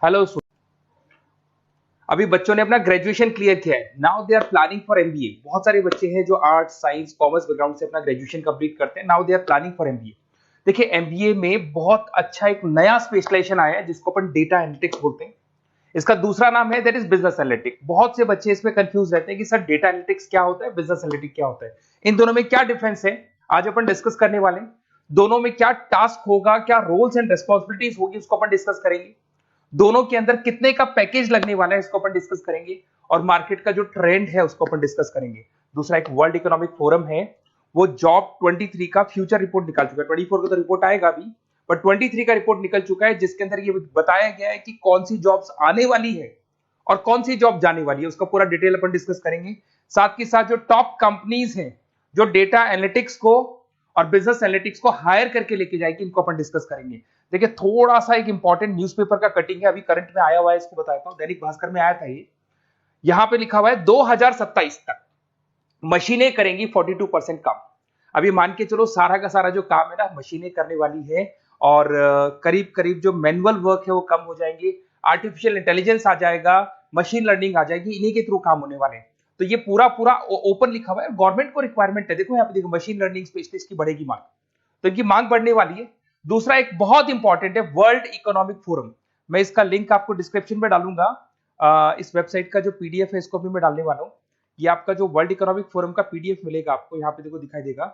Hello. अभी बच्चों ने अपना ग्रेजुएशन क्लियर किया है, now they are planning for MBA. बहुत सारे बच्चे हैं जो आर्ट्स साइंस कॉमर्स बैकग्राउंड से अपना ग्रेजुएशन कंप्लीट करते हैं, now they are planning for MBA. देखिए एमबीए में बहुत अच्छा एक नया स्पेशलाइजेशन आया है जिसको अपन डेटा एनालिटिक्स बोलते हैं। इसका दूसरा नाम है दैट इज बिजनेस एनालिटिक्स। बहुत से बच्चे इसमें कंफ्यूज रहते हैं कि सर डेटा एनालिटिक्स क्या होता है, बिजनेस एनालिटिक्स क्या होता है, इन दोनों में क्या डिफरेंस है। आज अपन डिस्कस करने वाले हैं दोनों में क्या टास्क होगा, क्या रोल्स एंड रिस्पॉन्सिबिलिटीज होगी, उसको अपन डिस्कस करेंगे। दोनों के अंदर कितने का पैकेज लगने वाला है इसको अपन डिस्कस करेंगे, और मार्केट का जो ट्रेंड है उसको अपन डिस्कस करेंगे। दूसरा एक वर्ल्ड इकोनॉमिक फोरम है, वो जॉब 23 का फ्यूचर रिपोर्ट निकाल चुका है। 24 का तो रिपोर्ट आएगा अभी, पर 23 का रिपोर्ट निकल चुका है जिसके अंदर ये बताया गया है कि कौन सी जॉब्स आने वाली है और कौन सी जॉब जाने वाली है, उसका पूरा डिटेल अपन डिस्कस करेंगे। साथ के साथ जो टॉप कंपनीज हैं जो डेटा एनालिटिक्स को और बिजनेस एनालिटिक्स को हायर करके लेके जाएगी, इनको अपन डिस्कस करेंगे। देखिए थोड़ा सा एक इंपॉर्टेंट न्यूज़पेपर का कटिंग है, अभी करंट में आया हुआ है, इसको बताता हूं। दैनिक भास्कर में आया था ये। यहां पे लिखा हुआ है 2027 तक मशीनें करेंगी 42% काम। अभी मान के चलो सारा का सारा जो काम है ना मशीनें करने वाली है, और करीब करीब जो मैनुअल वर्क है वो कम हो जाएंगे, आर्टिफिशियल इंटेलिजेंस आ जाएगा, मशीन लर्निंग आ जाएगी, इन्हीं के थ्रू काम होने वाले हैं। तो ये पूरा पूरा ओपन लिखा हुआ है, गवर्नमेंट को रिक्वायरमेंट है। देखो यहाँ पे देखो मशीन लर्निंग स्पेशलिस्ट की बढ़ेगी मांग, तो इनकी मांग बढ़ने वाली है। दूसरा एक बहुत इंपॉर्टेंट है वर्ल्ड इकोनॉमिक फोरम। मैं इसका लिंक आपको डिस्क्रिप्शन में डालूंगा। इस वेबसाइट का जो पीडीएफ है इसको भी मैं डालने वाला हूँ। ये आपका जो वर्ल्ड इकोनॉमिक फोरम का पीडीएफ मिलेगा आपको, यहाँ पे देखो दिखाई देगा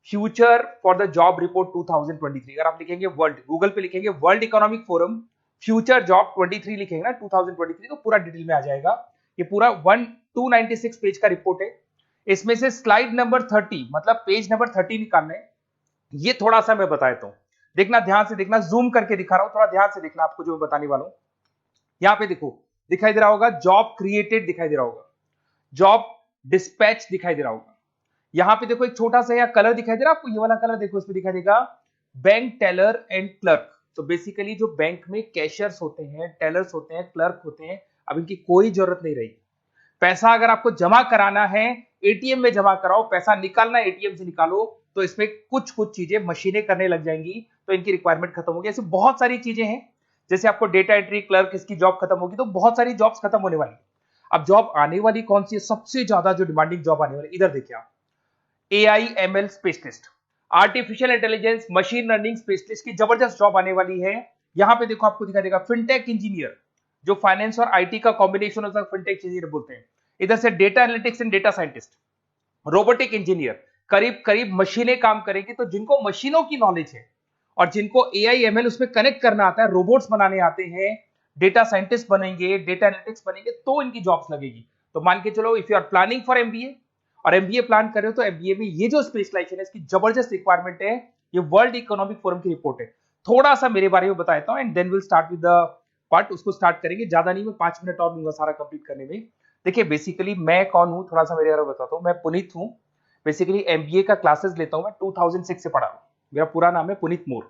future for the job report 2023। अगर आप लिखेंगे वर्ल्ड, गूगल पे लिखेंगे world Economic forum future job 23 लिखेंगे ना 2023, तो पूरा डिटेल में आ जाएगा। ये पूरा 296 पेज का रिपोर्ट है। इसमें से स्लाइड नंबर 30 मतलब पेज नंबर 30 निकालना है। ये थोड़ा सा मैं बताता हूं, देखना ध्यान से, देखना जूम करके दिखा रहा हूं, थोड़ा ध्यान से देखना आपको जो मैं बताने वाला हूं। यहां पे देखो दिखाई दे रहा होगा जॉब क्रिएटेड, दिखाई दे रहा होगा जॉब डिस्पैच, दिखाई दे रहा होगा। यहां पे देखो एक छोटा सा यहाँ कलर दिखाई दे रहा है आपको, ये वाला कलर देखो, इसमें दिखाई देगा बैंक टेलर एंड क्लर्क। तो बेसिकली जो बैंक में कैशियर्स होते हैं, टेलर्स होते हैं, क्लर्क होते हैं, अब इनकी कोई जरूरत नहीं रही। पैसा अगर आपको जमा कराना है एटीएम में जमा कराओ, पैसा निकालना है एटीएम से निकालो, तो इसमें कुछ कुछ चीजें मशीनें करने लग जाएंगी, तो इनकी रिक्वायरमेंट खत्म होगी। ऐसे बहुत सारी चीजें हैं, जैसे आपको डेटा एंट्री क्लर्क इसकी जॉब खत्म होगी, तो बहुत सारी जॉब्स खत्म होने वाली। अब जॉब आने वाली कौन सी है, सबसे ज्यादा जो डिमांडिंग जॉब आने वाली, इधर देखिए आप, AI/ML specialist, artificial intelligence machine learning specialist की जबरदस्त जॉब आने वाली है। यहां पे देखो आपको दिखाई देगा फिनटेक इंजीनियर, जो फाइनेंस और आईटी का कॉम्बिनेशन होता है, फिनटेक इंजीनियर बोलते हैं। इधर से data analytics and data scientist, robotic engineer, करीब करीब मशीनें काम करेगी। तो जिनको मशीनों की नॉलेज है और जिनको AI/ML उसमें कनेक्ट करना आता है, रोबोट्स बनाने आते हैं, डेटा साइंटिस्ट बनेंगे, डेटा एनालिटिक्स बनेंगे, तो इनकी जॉब्स लगेगी। तो मान के चलो if you are planning for MBA और एमबीए प्लान कर रहे हो, तो एमबीए में ये जो स्पेशलाइजेशन है इसकी जबरदस्त रिक्वायरमेंट है। ये वर्ल्ड इकोनॉमिक फोरम की रिपोर्ट है। थोड़ा सा मेरे बारे में बताता हूं and then will start with the part. उसको स्टार्ट करेंगे, ज्यादा नहीं, मैं 5 मिनट और लूंगा सारा कंप्लीट करने में। देखिए बेसिकली मैं कौन हूं, थोड़ा सा मेरे बारे में बताता हूं। मैं पुनीत हूं, बेसिकली एमबीए का क्लासेस लेता हूं, मैं 2006 से पढ़ा हूं। मेरा पूरा नाम है पुनीत मोर।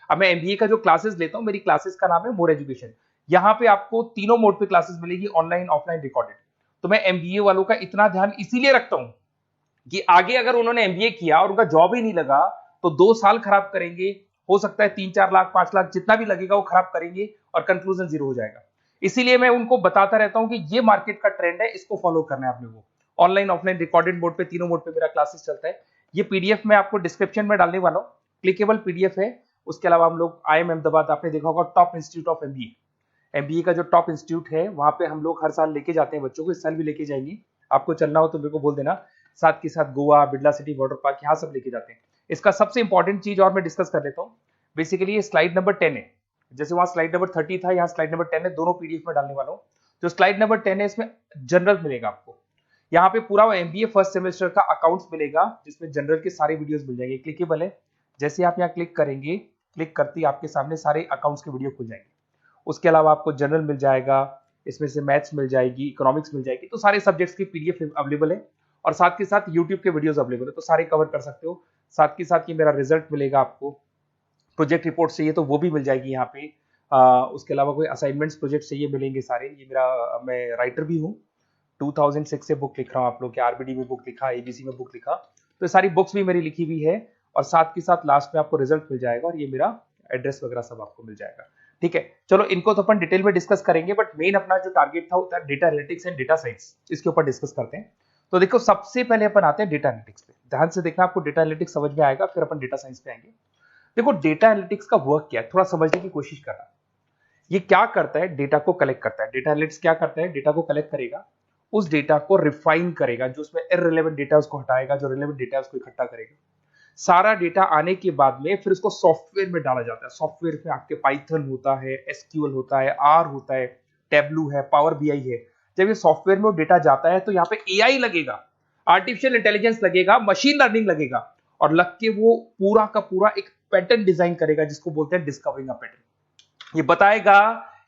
अब मैं एमबीए का जो क्लासेस लेता हूं, मेरी क्लासेस का नाम है मोर एजुकेशन। यहाँ पे आपको तीनों मोड पे क्लासेस मिलेगी, ऑनलाइन ऑफलाइन रिकॉर्डेड। तो मैं एमबीए वालों का इतना ध्यान इसीलिए रखता हूं कि आगे अगर उन्होंने एमबीए किया और उनका जॉब ही नहीं लगा, तो 2 साल खराब करेंगे, हो सकता है 3-4 लाख 5 लाख जितना भी लगेगा वो खराब करेंगे और कंक्लूजन जीरो हो जाएगा। इसीलिए मैं उनको बताता रहता हूं कि ये मार्केट का ट्रेंड है, इसको फॉलो करना है आपने को। ऑनलाइन ऑफलाइन रिकॉर्डेड मोड पे, तीनों मोड पे मेरा क्लासेस चलता है। ये पीडीएफ मैं आपको डिस्क्रिप्शन में डालने वाला हूँ, क्लिकेबल पीडीएफ है। उसके अलावा हम लोग IIM अहमदाबाद, आपने देखा होगा top institute of MBA, MBA का जो टॉप इंस्टीट्यूट है वहां पे हम लोग हर साल लेके जाते हैं बच्चों को, इस साल भी लेके जाएंगे। आपको चलना हो तो मेरे को बोल देना। साथ के साथ Goa, Birla city water park, यहाँ सब लेके जाते हैं। इसका सबसे इंपॉर्टेंट चीज और मैं डिस्कस कर लेता हूँ। बेसिकली ये स्लाइड नंबर 10 है, जैसे वहां स्लाइड नंबर 30 था, यहाँ स्लाइड नंबर 10 है, दोनों पीडीएफ में डालने वाला हूँ। जो स्लाइड नंबर 10 है इसमें जनरल मिलेगा आपको। यहाँ पे पूरा एमबीए फर्स्ट सेमेस्टर का अकाउंट्स मिलेगा, जिसमें जनरल के सारे वीडियोस मिल जाएंगे, क्लिकेबल है। जैसे आप यहाँ क्लिक करेंगे, क्लिक करते ही आपके सामने सारे अकाउंट्स के वीडियो खुल जाएंगे। उसके अलावा आपको जनरल मिल जाएगा, इसमें से मैथ्स मिल जाएगी, इकोनॉमिक्स मिल जाएगी, तो सारे सब्जेक्ट्स की पीडीएफ अवेलेबल है। और साथ के साथ यूट्यूब के वीडियोस अवेलेबल है, तो सारे कवर कर सकते हो। साथ के साथ ये मेरा रिजल्ट मिलेगा आपको, प्रोजेक्ट रिपोर्ट चाहिए तो वो भी मिल जाएगी यहाँ पे। उसके अलावा कोई असाइनमेंट्स प्रोजेक्ट चाहिए मिलेंगे सारे। ये मेरा, मैं राइटर भी हूँ, 2006 से बुक लिख रहा हूँ। आप लोग के आरबीडी में बुक लिखा, एबीसी में बुक लिखा, तो सारी बुक्स भी मेरी लिखी हुई है। और साथ के साथ लास्ट में आपको रिजल्ट मिल जाएगा, और ये मेरा एड्रेस वगैरह सब आपको मिल जाएगा। ठीक है, चलो इनको तो अपन डिटेल में डिस्कस करेंगे, बट मेन अपना जो टारगेट था होता है data analytics and data science, इसके ऊपर डिस्कस करते हैं। तो देखो सबसे पहले अपन आते हैं डेटा एनालिटिक्स पे। ध्यान से देखना, आपको डेटा एनालिटिक्स समझ में आएगा, फिर अपन डेटा साइंस पे आएंगे। देखो डेटा एनालिटिक्स का वर्क क्या है, थोड़ा समझने की कोशिश करना। ये क्या करता है, डेटा को कलेक्ट करता है। डेटा एनालिटिक्स क्या करता है, डेटा को कलेक्ट करेगा, उस डेटा को रिफाइन करेगा, जो उसमें इररिलेवेंट डेटा उसको हटाएगा, जो रिलेवेंट डेटा उसको इकट्ठा करेगा। सारा डेटा आने के बाद में फिर उसको सॉफ्टवेयर में डाला जाता है। सॉफ्टवेयर में आपके पाइथन होता है, एसक्यूएल होता है, आर होता है, टेब्लू है, पावर बीआई है। जब ये सॉफ्टवेयर में वो डेटा जाता है तो यहाँ पे एआई लगेगा, आर्टिफिशियल इंटेलिजेंस लगेगा, मशीन लर्निंग लगेगा, और लग के वो पूरा का पूरा एक पैटर्न डिजाइन करेगा, जिसको बोलते हैं डिस्कवरिंग अ पैटर्न। ये बताएगा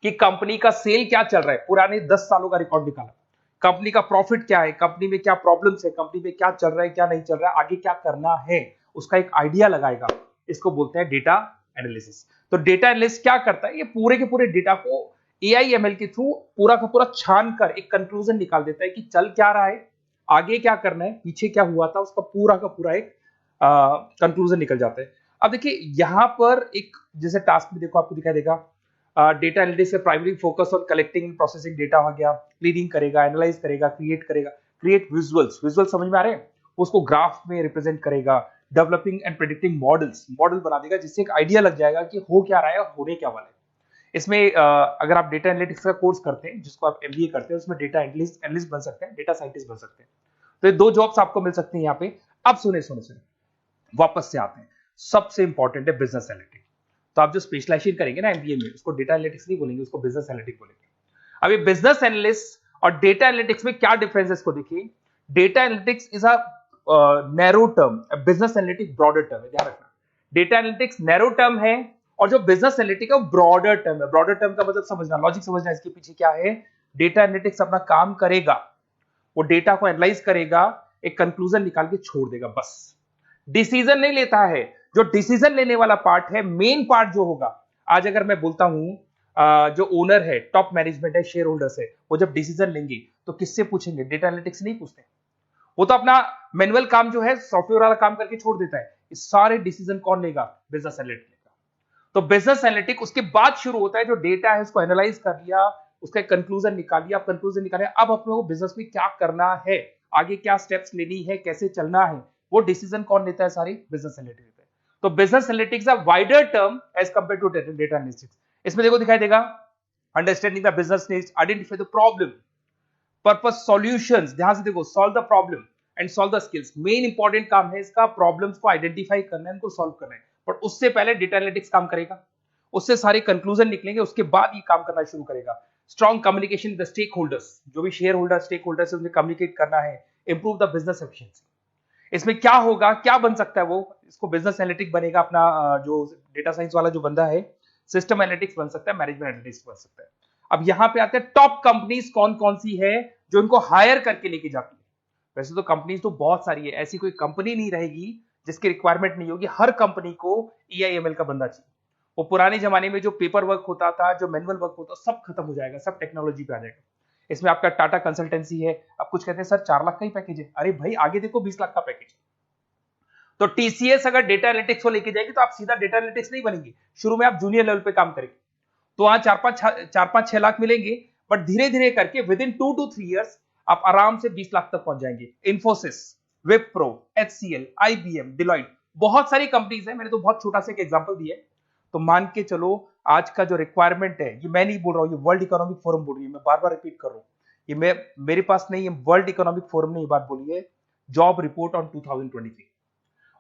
कि कंपनी का सेल क्या चल रहा है, पुराने 10 सालों का रिकॉर्ड निकाला, कंपनी का प्रॉफिट क्या है, कंपनी में क्या प्रॉब्लम्स है, कंपनी में क्या चल रहा है, क्या नहीं चल रहा है, आगे क्या करना है, उसका एक आइडिया लगाएगा। इसको बोलते हैं डेटा एनालिसिस। तो डेटा एनालिस्ट क्या करता है, ये पूरे के पूरे डेटा को एआई एमएल के थ्रू पूरा का पूरा छान कर एक कंक्लूजन निकाल देता है कि चल क्या रहा है, आगे क्या करना है, पीछे क्या हुआ था, उसका पूरा का पूरा एक कंक्लूजन निकल जाता है। अब देखिए यहां पर एक जैसे टास्क में देखो आपको दिखाई देगा, डेटा एनालिटिक्स का primary focus on collecting and processing data हो गया, क्लीनिंग करेगा, एनालाइज करेगा, क्रिएट करेगा, क्रिएट विजुअल्स, विजुअल समझ में आ रहे हैं, उसको ग्राफ में रिप्रेजेंट करेगा, developing and predicting models, model बना देगा जिससे एक आइडिया लग जाएगा कि हो क्या रहा है और होने क्या वाला है। इसमें अगर आप डेटा एनालिटिक्स का कोर्स करते हैं, जिसको आप एमबीए करते हैं, उसमें डेटा एनालिस्ट बन सकते हैं, डेटा साइंटिस्ट बन सकते हैं। तो ये 2 जॉब्स आपको मिल सकती हैं यहाँ पे। अब सुने सुने सुने, वापस से आते हैं, सबसे इंपॉर्टेंट है बिजनेस एनालिटिक्स। तो आप जो स्पेशलाइजेशन करेंगे ना एमबीए में, उसको डेटा एनालिटिक्स नहीं बोलेंगे, उसको बिजनेस एनालिटिक्स बोलेंगे। अब ये बिजनेस एनालिस्ट और डेटा एनालिटिक्स में क्या डिफरेंस है, इसको देखिए। Data analytics is a narrow term, business analytics broader term है, ध्यान रखना। डेटा एनालिटिक्स नैरो टर्म है और जो बिजनेस एनालिटिक्स है वो ब्रॉडर टर्म है। ब्रॉडर टर्म का मतलब समझना, लॉजिक समझना, इसके पीछे क्या है। डेटा एनालिटिक्स अपना काम करेगा, वो डेटा को एनालाइज करेगा, एक कंक्लूजन निकाल के छोड़ देगा, बस। डिसीजन नहीं लेता है। जो डिसीजन लेने वाला पार्ट है, मेन पार्ट जो होगा, आज अगर मैं बोलता हूं जो ओनर है, टॉप मैनेजमेंट है, शेयर होल्डर्स है, वो जब डिसीजन लेंगे तो किससे पूछेंगे, डेटा एनालिटिक्स नहीं पूछते। वो तो अपना मैनुअल काम जो है, सॉफ्टवेयर वाला काम करके छोड़ देता है। ये सारे डिसीजन कौन लेगा, बिजनेस एनालिटिक लेगा। तो बिजनेस एनालिटिक उसके बाद शुरू होता है, जो डेटा है उसको एनालाइज कर लिया, उसका एक कंक्लूजन निकाल लिया, अब कंक्लूजन निकाले, अब अपने को बिजनेस में क्या करना है, आगे क्या स्टेप्स लेनी है, कैसे चलना है, वो डिसीजन कौन लेता है, सारी बिजनेस एनालिटिक्स लेता है। तो business analytics a wider term as compare to data analytics. इसमें देखो दिखाई देगा, understanding the business needs, identify the problem, purpose, solutions, ध्यान से देखो, solve the problem and solve the skills. Main important काम है इसका, प्रॉब्लम्स को आइडेंटिफाई करना है, उनको सॉल्व करना है, पर उससे पहले डेटा एनालिटिक्स काम करेगा, उससे सारे कंक्लूजन निकलेंगे, उसके बाद ये काम करना शुरू करेगा। Strong communication with stakeholders, जो भी शेयर होल्डर, स्टेक होल्डर से उन्हें कम्युनिकेट करना है, इंप्रूव द बिजनेस एफिशिएंसी। इसमें क्या होगा, क्या बन सकता है वो, इसको बिजनेस एनालिटिक बनेगा अपना, जो डेटा साइंस वाला जो बंदा है, सिस्टम एनालिटिक्स बन सकता है, मैनेजमेंट एनालिटिक्स बन सकता है। अब यहां पे आते हैं टॉप कंपनीज कौन कौन सी है जो इनको हायर करके लेके जाती है। वैसे तो कंपनीज तो बहुत सारी है, ऐसी कोई कंपनी नहीं रहेगी जिसकी रिक्वायरमेंट नहीं होगी, हर कंपनी को ईआईएमएल का बंदा चाहिए। वो पुराने जमाने में जो पेपर वर्क होता था, जो मैनुअल वर्क होता था, सब खत्म हो जाएगा, सब टेक्नोलॉजी पे आ जाएगा। इसमें आपका टाटा कंसल्टेंसी है, अब कुछ कहते हैं सर 4 लाख का ही पैकेज है, अरे भाई आगे देखो 20 लाख का पैकेज। तो टीसीएस अगर डेटा एनालिटिक्स को लेके जाएगी तो आप सीधा डेटा एनालिटिक्स नहीं बनेंगे, शुरू में आप जूनियर लेवल पे काम करेंगे, तो वहां 4-5-6 लाख मिलेंगे, बट धीरे धीरे करके विद इन 2 to 3 years आप आराम से 20 लाख तक पहुंच जाएंगे। Infosys, Wipro, HCL, IBM, Deloitte, बहुत सारी कंपनीज है, मैंने तो बहुत छोटा सा एक एग्जांपल दिया है। तो मान के चलो आज का जो रिक्वायरमेंट है, ये मैं नहीं बोल रहा हूं, ये वर्ल्ड इकोनॉमिक फोरम बोल रही है, मैं बार बार रिपीट कर रहा हूं, ये मेरे पास नहीं है, वर्ल्ड इकोनॉमिक फोरम ने ये बात बोली है, जॉब रिपोर्ट ऑन 2023।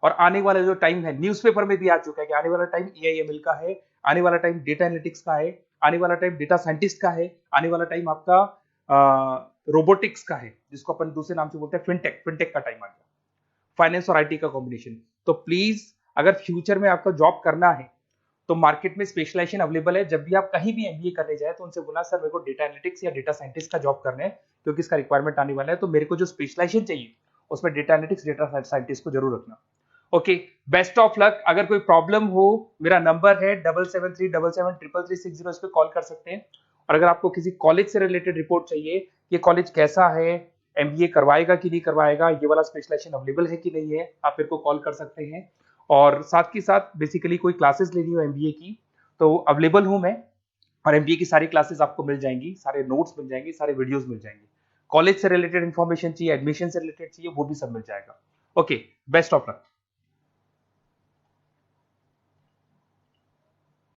और आने वाला जो टाइम है, न्यूज़पेपर में भी आ चुका है कि आने वाला टाइम एआईएमएल का है, आने वाला टाइम डेटा एनालिटिक्स का है, आने वाला टाइम डेटा साइंटिस्ट का है, आने वाला टाइम आपका रोबोटिक्स का है, जिसको अपन दूसरे नाम से बोलते हैं फिनटेक। फिनटेक का टाइम आ गया, फाइनेंस और आईटी का कॉम्बिनेशन। तो प्लीज अगर फ्यूचर में आपका जॉब करना है तो मार्केट में स्पेशलाइजेशन अवेलेबल है। जब भी आप कहीं भी एमबीए करने जाए तो उनसे बोला, सर मेरे को डेटा एनालिटिक्स या डेटा साइंटिस्ट का जॉब करना है, क्योंकि इसका रिक्वायरमेंट आने वाला है, तो मेरे को जो स्पेशलाइजेशन चाहिए उसमें डेटा एनालिटिक्स, डेटा साइंटिस्ट को जरूर रखना। Okay, best of luck. अगर कोई प्रॉब्लम हो, मेरा नंबर है 7737733360, इस पे कॉल कर सकते हैं। और अगर आपको किसी कॉलेज से रिलेटेड रिपोर्ट चाहिए, ये कॉलेज कैसा है, एमबीए करवाएगा कि नहीं करवाएगा, ये वाला स्पेशलाइजेशन अवेलेबल है कि नहीं है, आप मेरे को कॉल कर सकते हैं। और साथ ही साथ बेसिकली कोई क्लासेस लेनी हो एमबीए की तो अवेलेबल हूं मैं, और एमबीए की सारी क्लासेस आपको मिल जाएंगी, सारे नोट्स मिल जाएंगे, सारे वीडियोस मिल जाएंगे। कॉलेज से रिलेटेड इन्फॉर्मेशन चाहिए, एडमिशन से रिलेटेड चाहिए, वो भी सब मिल जाएगा। Okay, best of luck.